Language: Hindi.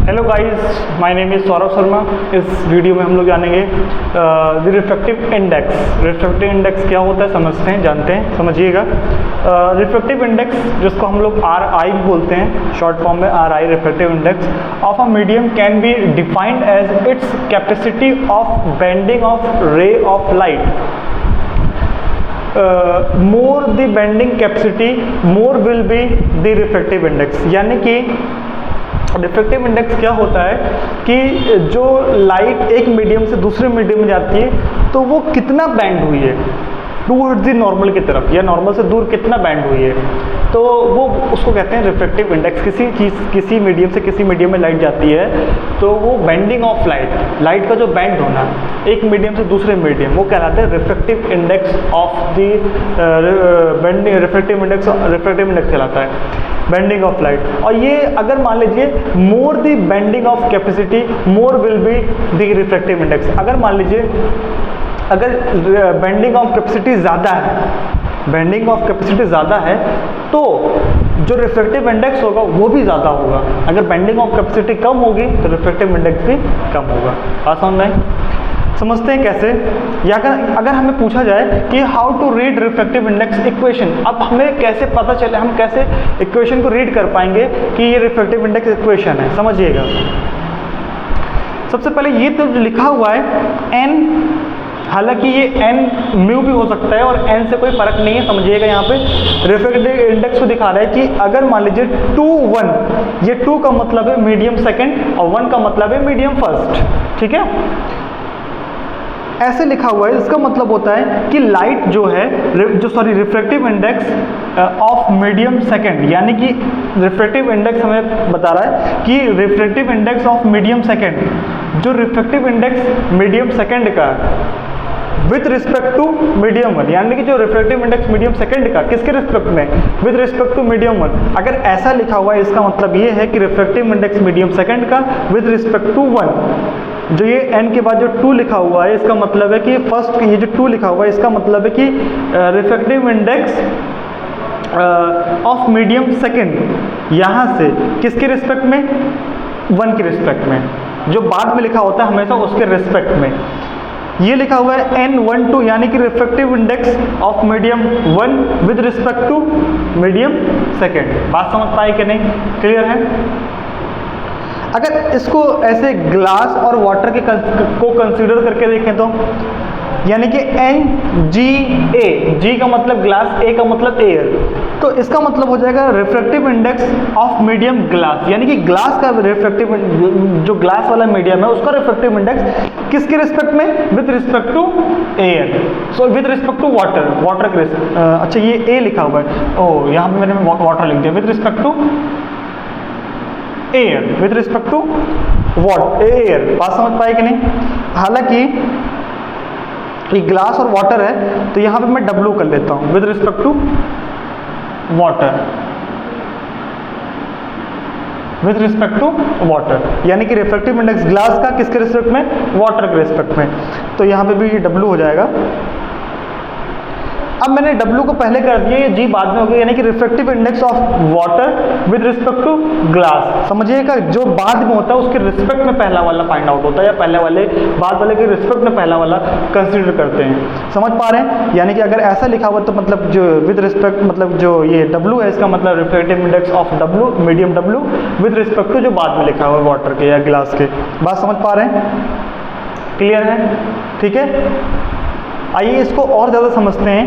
Hello guys, my name is Saurabh Sharma. इस वीडियो में हम लोग जानेंगे the refractive index. Refractive index क्या होता है समझते हैं, जानते हैं, समझिएगा। रिफ्रैक्टिव इंडेक्स जिसको हम लोग RI बोलते हैं, शॉर्ट फॉर्म में RI, refractive index of a medium can be defined as its capacity of bending of ray of light. More the bending capacity more will be the refractive index. यानी कि रिफ्रैक्टिव इंडेक्स क्या होता है कि जो लाइट एक मीडियम से दूसरे मीडियम में जाती है तो वो कितना बेंड हुई है टूवर्ड्स द नॉर्मल की तरफ, या नॉर्मल से दूर कितना बेंड हुई है, तो वो उसको कहते हैं रिफ्रैक्टिव इंडेक्स। किसी मीडियम से किसी मीडियम में लाइट जाती है तो वो बेंडिंग ऑफ लाइट का जो बेंड होना एक मीडियम से दूसरे मीडियम, वो कहलाते हैं refractive index of the bending. Refractive index कहलाता है बेंडिंग ऑफ लाइट। और ये अगर मान लीजिए मोर the bending of capacity more will be the refractive index. अगर मान लीजिए अगर बेंडिंग ऑफ कैपेसिटी ज़्यादा है, बेंडिंग ऑफ कैपेसिटी ज़्यादा है तो जो रिफ्रैक्टिव इंडेक्स होगा वो भी ज़्यादा होगा। अगर बेंडिंग ऑफ कैपेसिटी कम होगी तो रिफ्रैक्टिव इंडेक्स भी कम होगा। बात समझ में? समझते हैं कैसे? या अगर हमें पूछा जाए कि how to read refractive index equation, अब हमें कैसे पता चले, हम कैसे इक्वेशन को रीड कर पाएंगे कि ये रिफ्रैक्टिव इंडेक्स इक्वेशन है, समझिएगा। सबसे पहले ये तो लिखा हुआ है n, हालांकि ये n म्यू भी हो सकता है और n से कोई फर्क नहीं है, समझिएगा। यहाँ पे रिफ्रैक्टिव इंडेक्स को दिखा रहा है कि अगर मान लीजिए 2 1, ये 2 का मतलब है मीडियम सेकंड और 1 का मतलब है मीडियम फर्स्ट, ठीक है। ऐसे लिखा हुआ है, इसका मतलब होता है कि लाइट जो है refractive index of medium second, यानी कि रिफ्रैक्टिव इंडेक्स हमें बता रहा है कि refractive index of medium second, जो रिफ्रैक्टिव इंडेक्स मीडियम सेकंड का with respect to medium one, यानी कि जो रिफ्रैक्टिव इंडेक्स मीडियम सेकंड का किसके रिस्पेक्ट में, with respect to medium one. अगर ऐसा लिखा हुआ है इसका मतलब ये है कि रिफ्रैक्टिव इंडेक्स मीडियम सेकंड का विथ रिस्पेक्ट टू वन। जो ये n के बाद जो 2 लिखा हुआ है इसका मतलब है कि फर्स्ट, ये जो 2 लिखा हुआ है इसका मतलब है कि refractive index of medium second यहाँ से किसके रिस्पेक्ट में, 1 के रिस्पेक्ट में। जो बाद में लिखा होता है हमेशा उसके रिस्पेक्ट में। ये लिखा हुआ है n12, यानी कि refractive index of medium 1 with respect to medium second. बात समझ पाए कि नहीं? क्लियर है? अगर इसको ऐसे ग्लास और वाटर के को कंसीडर करके देखें तो, यानी कि NGA, G का मतलब ग्लास, A का मतलब एयर, तो इसका मतलब हो जाएगा refractive index of medium glass, यानी कि ग्लास का रिफ्रैक्टिव, जो ग्लास वाला मीडियम है उसका रिफ्रैक्टिव इंडेक्स किसके रिस्पेक्ट में, with respect to air, so with respect to water के रिस्पेक्ट। अच्छा, ये A लिखा हुआ है, ओह यहाँ पे मैंने वाटर लिख दिया, with respect to air, with respect to what, air. बात समझ पाए कि नहीं? हालांकि ये ग्लास और वाटर है तो यहाँ पे मैं W कर लेता हूँ, with respect to water, with respect to water, यानी कि रिफ्रैक्टिव इंडेक्स ग्लास का किसके रिस्पेक्ट में, वाटर के रिस्पेक्ट में। तो यहाँ पे भी ये W हो जाएगा। अब मैंने W को पहले कर दिया, ये G बाद में हो गया, यानी कि refractive index of water with respect to glass. समझिएगा, जो बाद में होता है उसके रिस्पेक्ट में पहला वाला फाइंड आउट होता है, या पहले वाले बाद वाले के रिस्पेक्ट में पहला वाला कंसीडर करते हैं। समझ पा रहे हैं? यानी कि अगर ऐसा लिखा हुआ तो मतलब जो विद रिस्पेक्ट, मतलब जो ये W है इसका मतलब refractive index of W, medium W with respect to जो बाद में लिखा हुआ है वाटर के या ग्लास के। बात समझ पा रहे हैं? क्लियर है? ठीक है, आइए इसको और ज़्यादा समझते हैं